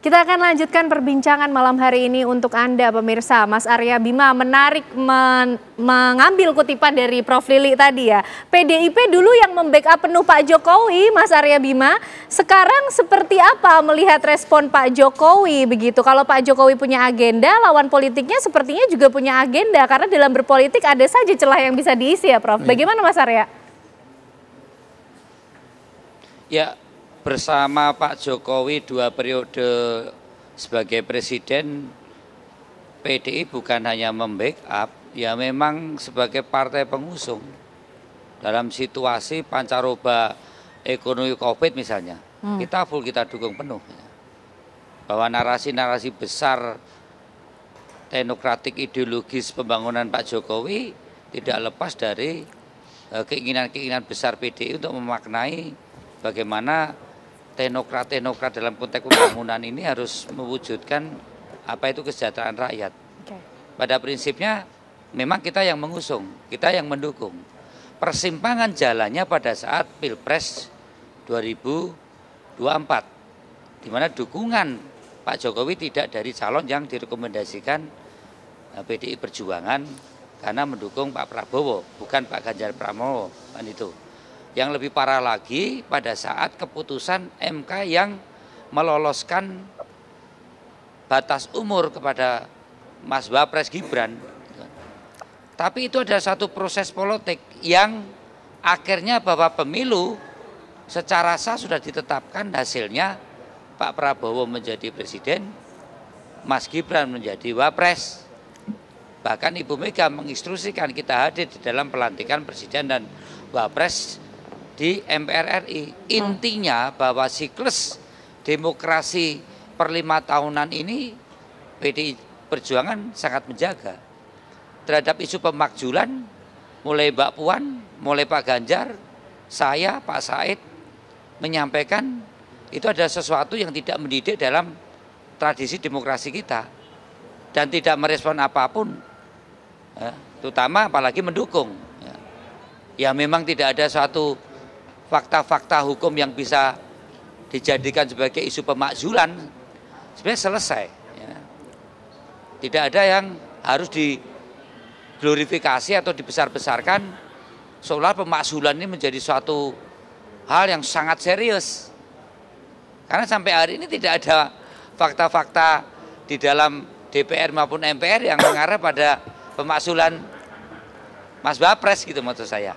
Kita akan lanjutkan perbincangan malam hari ini untuk Anda pemirsa. Mas Arya Bima menarik mengambil kutipan dari Prof. Lili tadi ya. PDIP dulu yang membackup penuh Pak Jokowi, Mas Arya Bima. Sekarang seperti apa melihat respon Pak Jokowi begitu? Kalau Pak Jokowi punya agenda, lawan politiknya sepertinya juga punya agenda. Karena dalam berpolitik ada saja celah yang bisa diisi ya Prof. Bagaimana Mas Arya? Ya, bersama Pak Jokowi 2 periode sebagai presiden, PDI bukan hanya membackup, ya memang sebagai partai pengusung dalam situasi pancaroba ekonomi COVID misalnya, kita dukung penuh. Bahwa narasi-narasi besar teknokratik ideologis pembangunan Pak Jokowi tidak lepas dari keinginan-keinginan besar PDI untuk memaknai bagaimana teknokrat dalam konteks pembangunan ini harus mewujudkan apa itu kesejahteraan rakyat. Pada prinsipnya memang kita yang mengusung, kita yang mendukung. Persimpangan jalannya pada saat Pilpres 2024, di mana dukungan Pak Jokowi tidak dari calon yang direkomendasikan PDI Perjuangan karena mendukung Pak Prabowo, bukan Pak Ganjar Pranowo, kan itu. Yang lebih parah lagi pada saat keputusan MK yang meloloskan batas umur kepada Mas Wapres Gibran. Tapi itu adalah satu proses politik yang akhirnya bahwa pemilu secara sah sudah ditetapkan hasilnya Pak Prabowo menjadi presiden, Mas Gibran menjadi Wapres. Bahkan Ibu Mega menginstruksikan kita hadir di dalam pelantikan presiden dan Wapres di MPR RI. Intinya bahwa siklus demokrasi per 5 tahunan ini PDI Perjuangan sangat menjaga terhadap isu pemakzulan, mulai Mbak Puan, mulai Pak Ganjar, saya, Pak Said menyampaikan itu adalah sesuatu yang tidak mendidik dalam tradisi demokrasi kita dan tidak merespon apapun, terutama apalagi mendukung. Ya memang tidak ada suatu fakta-fakta hukum yang bisa dijadikan sebagai isu pemakzulan, sebenarnya selesai. Ya. Tidak ada yang harus diglorifikasi atau dibesar-besarkan seolah pemakzulan ini menjadi suatu hal yang sangat serius. Karena sampai hari ini tidak ada fakta-fakta di dalam DPR maupun MPR yang mengarah pada pemakzulan Mas Wapres gitu maksud saya.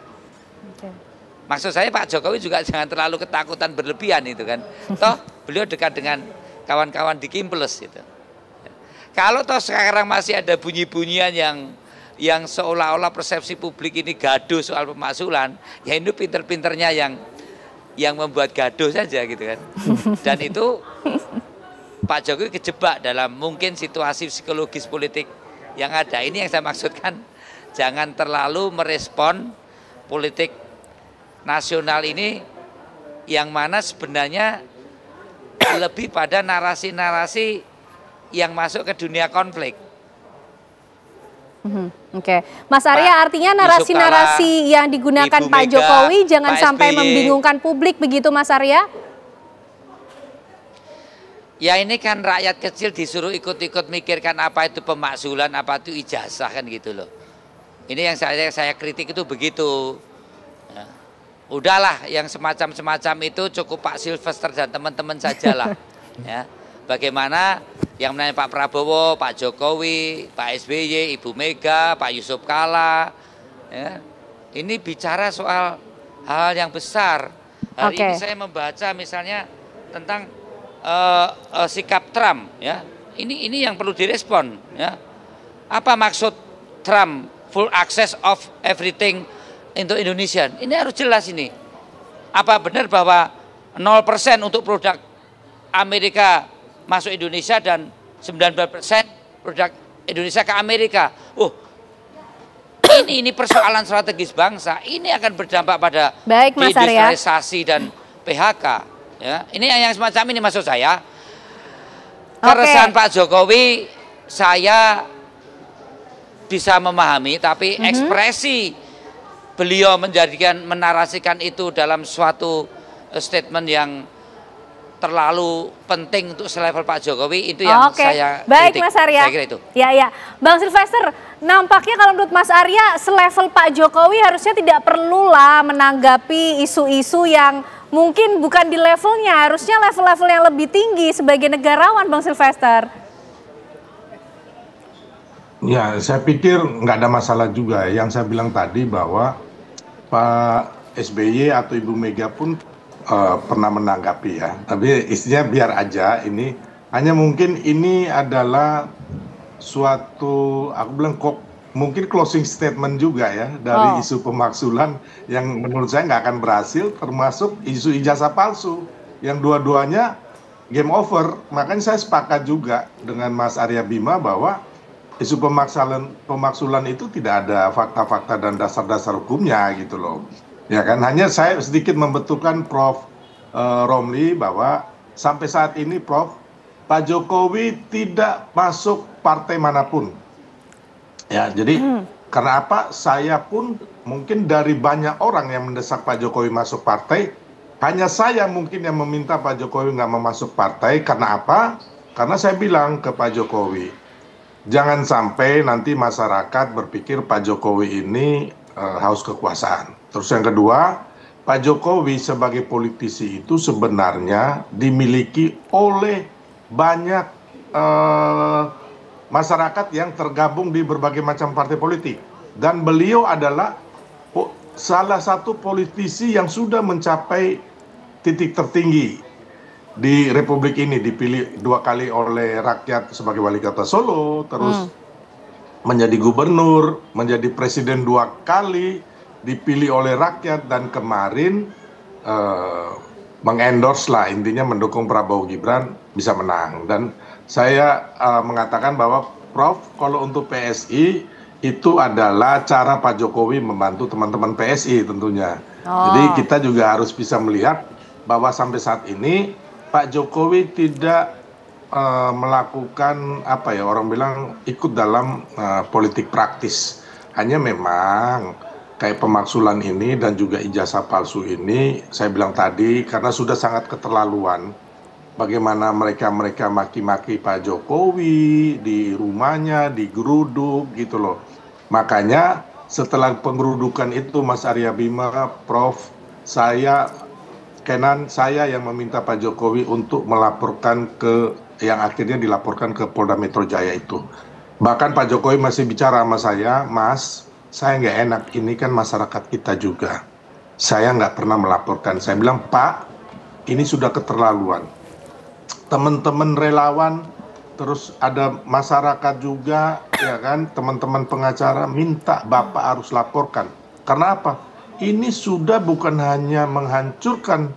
Maksud saya Pak Jokowi juga jangan terlalu ketakutan berlebihan itu kan. Toh beliau dekat dengan kawan-kawan di Kimples gitu. Kalau toh sekarang masih ada bunyi-bunyian yang seolah-olah persepsi publik ini gaduh soal pemakzulan, ya itu pinter-pinternya yang membuat gaduh saja gitu kan. Dan itu Pak Jokowi kejebak dalam mungkin situasi psikologis politik yang ada. Ini yang saya maksudkan, jangan terlalu merespon politik nasional ini yang mana sebenarnya lebih pada narasi-narasi yang masuk ke dunia konflik. Oke, Mas Arya, artinya narasi-narasi yang digunakan Pak Jokowi jangan sampai membingungkan publik begitu Mas Arya? Ya ini kan rakyat kecil disuruh ikut-ikut mikirkan apa itu pemakzulan, apa itu ijazah kan gitu loh. Ini yang saya kritik itu begitu. Udahlah yang semacam-semacam itu cukup Pak Silvester dan teman-teman sajalah. Ya. Bagaimana yang menanya Pak Prabowo, Pak Jokowi, Pak SBY, Ibu Mega, Pak Yusuf Kalla. Ya. Ini bicara soal hal yang besar. Hari ini saya membaca misalnya tentang sikap Trump. Ya. Ini yang perlu direspon. Ya. Apa maksud Trump full access of everything untuk Indonesia? Ini harus jelas ini. Apa benar bahwa 0% untuk produk Amerika masuk Indonesia dan 19% produk Indonesia ke Amerika? Ini persoalan strategis bangsa. Ini akan berdampak pada deindustrialisasi dan PHK. Ya, ini yang semacam ini maksud saya. Keresahan Pak Jokowi saya bisa memahami, tapi ekspresi beliau menarasikan itu dalam suatu statement yang terlalu penting untuk selevel Pak Jokowi, itu yang saya baik kritik. Mas Arya. Saya kira itu. Ya, Bang Silvester, nampaknya kalau menurut Mas Arya selevel Pak Jokowi harusnya tidak perlulah menanggapi isu-isu yang mungkin bukan di levelnya, harusnya level-level yang lebih tinggi sebagai negarawan, Bang Silvester. Ya, saya pikir nggak ada masalah juga. Yang saya bilang tadi bahwa Pak SBY atau Ibu Mega pun pernah menanggapi ya, tapi isinya biar aja. Ini hanya mungkin ini adalah suatu, aku bilang kok mungkin closing statement juga ya dari isu pemaksulan yang menurut saya nggak akan berhasil, termasuk isu ijazah palsu yang dua-duanya game over. Makanya saya sepakat juga dengan Mas Arya Bima bahwa isu pemaksulan itu tidak ada fakta-fakta dan dasar-dasar hukumnya gitu loh. Ya kan, hanya saya sedikit membetulkan Prof. Romli bahwa sampai saat ini Prof, Pak Jokowi tidak masuk partai manapun. Ya, jadi karena apa? Saya pun mungkin dari banyak orang yang mendesak Pak Jokowi masuk partai, hanya saya mungkin yang meminta Pak Jokowi nggak mau masuk partai. Karena apa? Karena saya bilang ke Pak Jokowi, jangan sampai nanti masyarakat berpikir Pak Jokowi ini haus kekuasaan. Terus yang kedua, Pak Jokowi sebagai politisi itu sebenarnya dimiliki oleh banyak masyarakat yang tergabung di berbagai macam partai politik. Dan beliau adalah salah satu politisi yang sudah mencapai titik tertinggi di Republik ini, dipilih 2 kali oleh rakyat sebagai wali kota Solo, terus menjadi gubernur, menjadi presiden 2 kali, dipilih oleh rakyat, dan kemarin mengendorse lah, intinya mendukung Prabowo Gibran bisa menang. Dan saya mengatakan bahwa Prof, kalau untuk PSI itu adalah cara Pak Jokowi membantu teman-teman PSI tentunya. Jadi kita juga harus bisa melihat bahwa sampai saat ini Pak Jokowi tidak melakukan apa ya, orang bilang ikut dalam politik praktis. Hanya memang kayak pemaksulan ini dan juga ijazah palsu ini, saya bilang tadi karena sudah sangat keterlaluan. Bagaimana mereka maki-maki Pak Jokowi di rumahnya, digeruduk gitu loh. Makanya setelah penggerudukan itu Mas Arya Bima, Prof, saya yang meminta Pak Jokowi untuk melaporkan ke, yang akhirnya dilaporkan ke Polda Metro Jaya itu. Bahkan Pak Jokowi masih bicara sama saya, Mas, saya nggak enak, ini kan masyarakat kita juga. Saya nggak pernah melaporkan. Saya bilang, Pak, ini sudah keterlaluan. Teman-teman relawan, terus ada masyarakat juga, ya kan, teman-teman pengacara minta Bapak harus laporkan. Karena apa? Ini sudah bukan hanya menghancurkan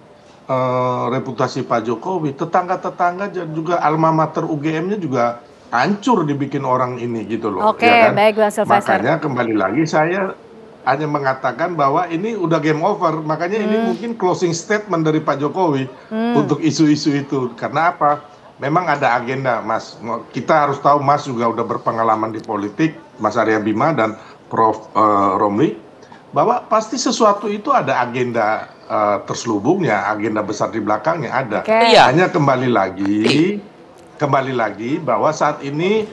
reputasi Pak Jokowi, tetangga-tetangga juga alma mater UGM-nya juga hancur dibikin orang ini gitu loh. Oke, ya kan? baik Bang Silvester. Makanya kembali lagi saya hanya mengatakan bahwa ini udah game over. Makanya ini mungkin closing statement dari Pak Jokowi untuk isu-isu itu. Karena apa? Memang ada agenda, Mas. Kita harus tahu, Mas juga udah berpengalaman di politik, Mas Arya Bima dan Prof. Romli, bahwa pasti sesuatu itu ada agenda terselubungnya, agenda besar di belakangnya ada. Hanya kembali lagi bahwa saat ini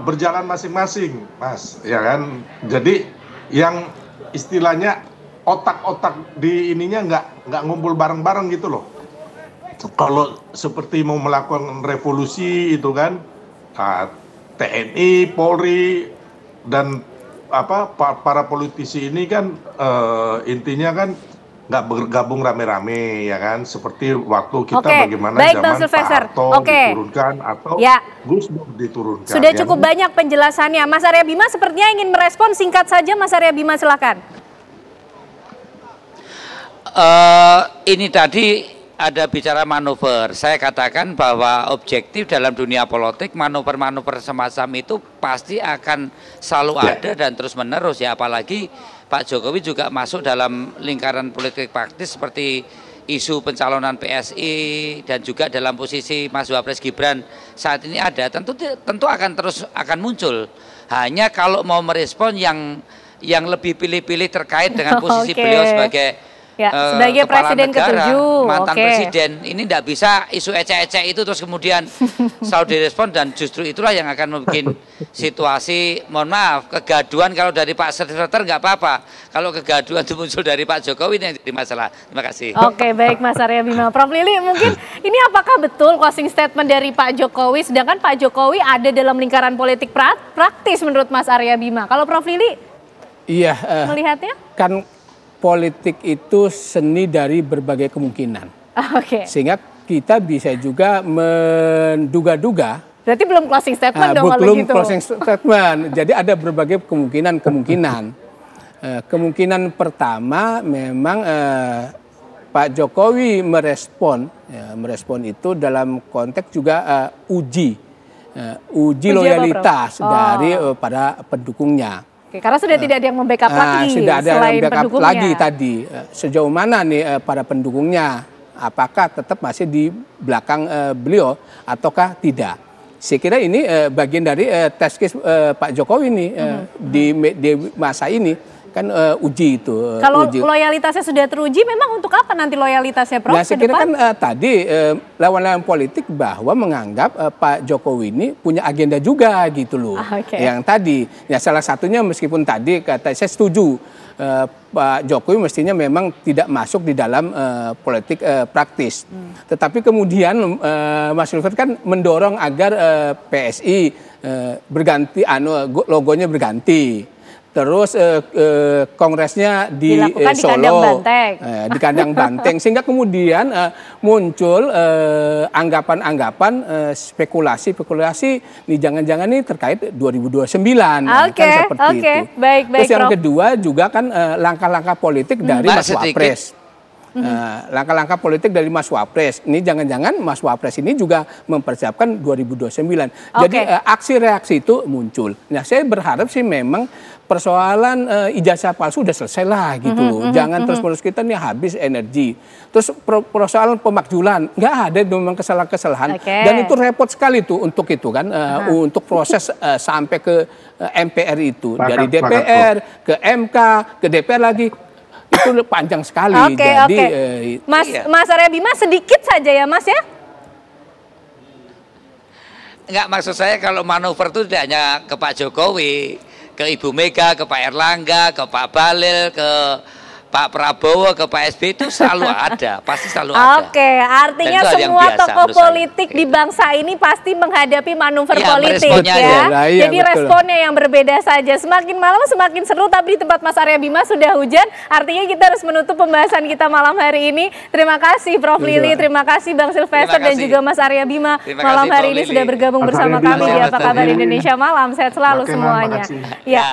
berjalan masing-masing, Mas, ya kan. Jadi yang istilahnya otak-otak di ininya nggak ngumpul bareng-bareng gitu loh. Kalau seperti mau melakukan revolusi itu kan, TNI, Polri, dan para politisi ini kan intinya kan nggak bergabung rame-rame, ya kan, seperti waktu kita bagaimana zaman Pak Harto diturunkan atau Gus Dur diturunkan. Sudah cukup banyak penjelasannya. Mas Arya Bima sepertinya ingin merespon, singkat saja Mas Arya Bima, silakan. Ini tadi ada bicara manuver. Saya katakan bahwa objektif dalam dunia politik, manuver-manuver semacam itu pasti akan selalu ada dan terus menerus ya. Apalagi Pak Jokowi juga masuk dalam lingkaran politik praktis seperti isu pencalonan PSI dan juga dalam posisi Mas Wapres Gibran saat ini ada. Tentu akan muncul. Hanya kalau mau merespon yang lebih pilih-pilih terkait dengan posisi beliau sebagai Ya, sebagai presiden ke-7, mantan presiden, ini tidak bisa isu ecek-ecek itu terus kemudian selalu direspon, dan justru itulah yang akan membuat situasi, mohon maaf, kegaduhan. Kalau dari Pak Sekretar nggak apa-apa, kalau kegaduhan itu muncul dari Pak Jokowi ini yang jadi masalah. Terima kasih. Oke, baik Mas Arya Bima. Prof Lili, mungkin ini apakah betul closing statement dari Pak Jokowi, sedangkan Pak Jokowi ada dalam lingkaran politik praktis menurut Mas Arya Bima? Kalau Prof Lili, iya, melihatnya? Kan politik itu seni dari berbagai kemungkinan. Oke. Sehingga kita bisa juga menduga-duga. Berarti belum closing statement dong kalau belum gitu. closing statement. Jadi ada berbagai kemungkinan. Kemungkinan pertama memang Pak Jokowi merespon itu dalam konteks juga uji loyalitas dari para pendukungnya. Oke, karena sudah tidak ada yang membackup lagi sudah ada selain yang backup pendukungnya. lagi tadi. Sejauh mana nih para pendukungnya? Apakah tetap masih di belakang beliau ataukah tidak? Saya kira ini bagian dari test case Pak Jokowi nih di masa ini. Kan uji itu. Kalau loyalitasnya sudah teruji, memang untuk apa nanti loyalitasnya, Prof? Nah, saya kira kan tadi lawan-lawan politik bahwa menganggap Pak Jokowi ini punya agenda juga gitu loh. Yang tadi, ya salah satunya meskipun tadi kata saya setuju Pak Jokowi mestinya memang tidak masuk di dalam politik praktis. Tetapi kemudian Mas Wilfred kan mendorong agar PSI berganti, logonya berganti. Terus kongresnya di Solo, di kandang Banteng, sehingga kemudian muncul anggapan-anggapan spekulasi ini jangan-jangan ini terkait 2029, kan seperti itu. Baik, terus yang Prof. kedua juga kan langkah-langkah politik dari Mas Wapres. Langkah-langkah politik dari Mas Wapres. Ini jangan-jangan Mas Wapres ini juga mempersiapkan 2029. Jadi aksi reaksi itu muncul. Nah, saya berharap sih memang persoalan ijazah palsu udah selesai lah gitu loh. Jangan terus-menerus kita nih habis energi. Terus persoalan pemakjulan, nggak ada memang kesalahan-kesalahan. Dan itu repot sekali tuh untuk itu kan, untuk proses sampai ke MPR itu. Dari DPR ke MK ke DPR lagi. Itu panjang sekali. Mas Arya Bima sedikit saja ya Mas ya? Enggak, maksud saya kalau manuver itu tidak hanya ke Pak Jokowi, ke Ibu Mega, ke Pak Erlangga, ke Pak Bahlil, ke Pak Prabowo, ke Pak SBY itu selalu ada, pasti selalu ada. Artinya semua tokoh politik di bangsa ini pasti menghadapi manuver politik ya. Jadi responnya yang berbeda saja. Semakin malam semakin seru, tapi di tempat Mas Arya Bima sudah hujan. Artinya kita harus menutup pembahasan kita malam hari ini. Terima kasih Prof Lili, terima kasih Bang Silvester dan juga Mas Arya Bima. Malam hari ini sudah bergabung bersama kami di Apa Kabar Indonesia Malam. Sehat selalu semuanya.